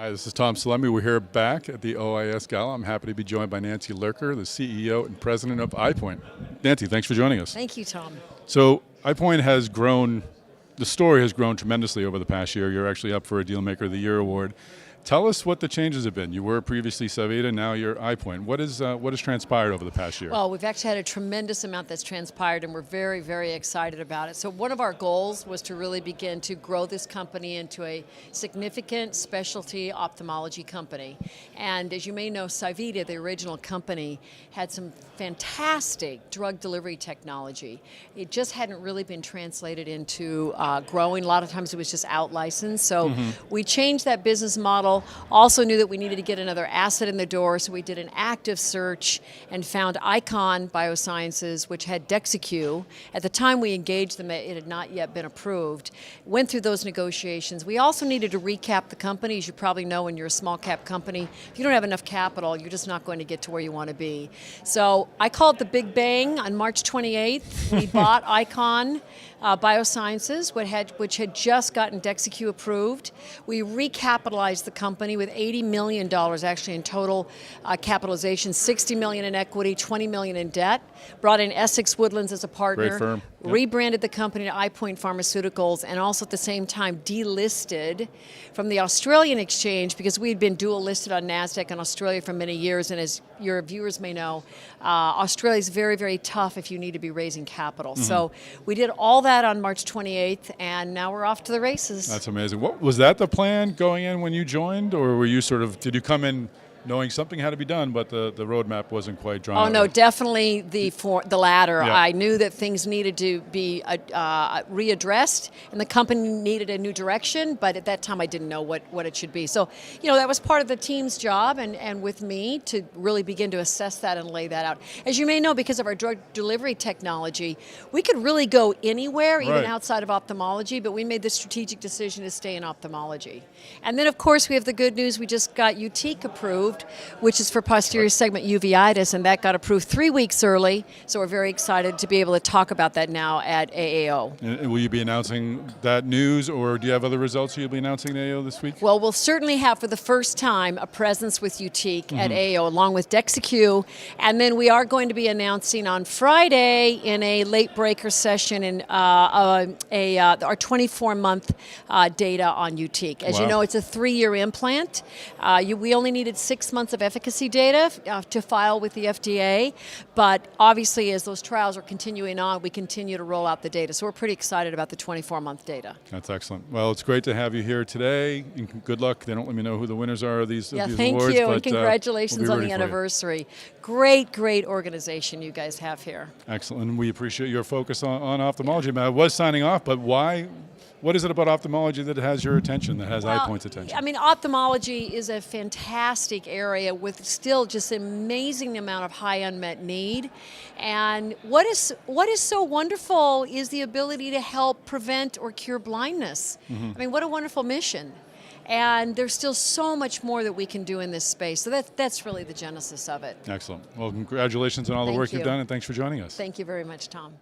Hi, this is Tom Salemi. We're here back at the OIS Gala. I'm happy to be joined by Nancy Lurker, the CEO and President of EyePoint. Nancy, thanks for joining us. Thank you, Tom. So EyePoint has grown, the story has grown tremendously over the past year. You're actually up for a Dealmaker of the Year award. Tell us what the changes have been. You were previously Savita, now you're EyePoint. What has transpired over the past year? Well, we've actually had a tremendous amount that's transpired, and we're very, very excited about it. So one of our goals was to really begin to grow this company into a significant specialty ophthalmology company. And as you may know, Savita, the original company, had some fantastic drug delivery technology. It just hadn't really been translated into growing. A lot of times it was just out-licensed. So we changed that business model. Also knew that we needed to get another asset in the door, so we did an active search and found Icon Biosciences, which had DEXYCU. At the time we engaged them, it had not yet been approved. Went through those negotiations. We also needed to recap the company. As you probably know, when you're a small cap company, if you don't have enough capital, you're just not going to get to where you want to be. So I call it the Big Bang. On March 28th, we bought Icon Biosciences, which had just gotten DEXYCU approved. We recapitalized the company with $80 million actually in total capitalization, $60 million in equity, $20 million in debt. Brought in Essex Woodlands as a partner. Great firm. Yep. Rebranded the company to EyePoint Pharmaceuticals, and also at the same time delisted from the Australian exchange because we had been dual listed on NASDAQ in Australia for many years, and as your viewers may know, Australia is very, very tough if you need to be raising capital. So we did all that on March 28th, and now we're off to the races. That's amazing. What was that the plan going in when you joined, or were you did you come in knowing something had to be done, but the roadmap wasn't quite drawn out? Oh no, definitely the latter. Yeah. I knew that things needed to be readdressed, and the company needed a new direction, but at that time I didn't know what it should be. So, that was part of the team's job, and with me to really begin to assess that and lay that out. As you may know, because of our drug delivery technology, we could really go anywhere, even outside of ophthalmology, but we made the strategic decision to stay in ophthalmology. And then of course we have the good news, we just got YUTIQ approved, which is for posterior segment uveitis, and that got approved 3 weeks early, so we're very excited to be able to talk about that now at AAO. And will you be announcing that news, or do you have other results you'll be announcing at AAO this week? Well, we'll certainly have for the first time a presence with YUTIQ at AAO along with DEXYCU, and then we are going to be announcing on Friday in a late breaker session in our 24-month data on YUTIQ. As you know, it's a 3-year implant. We only needed 6 months of efficacy data to file with the FDA, but obviously as those trials are continuing on, we continue to roll out the data. So we're pretty excited about the 24-month data. That's excellent. Well, it's great to have you here today, and good luck. They don't let me know who the winners are of these awards. Thank you, and congratulations we'll on the anniversary. Great, great organization you guys have here. Excellent, and we appreciate your focus on ophthalmology. I was signing off, but why? What is it about ophthalmology that has your attention, that has EyePoint's attention? I mean, ophthalmology is a fantastic area with still just an amazing amount of high unmet need. And what is so wonderful is the ability to help prevent or cure blindness. I mean, what a wonderful mission. And there's still so much more that we can do in this space. So that's really the genesis of it. Excellent. Well, congratulations on all the work you've done, and thanks for joining us. Thank you very much, Tom.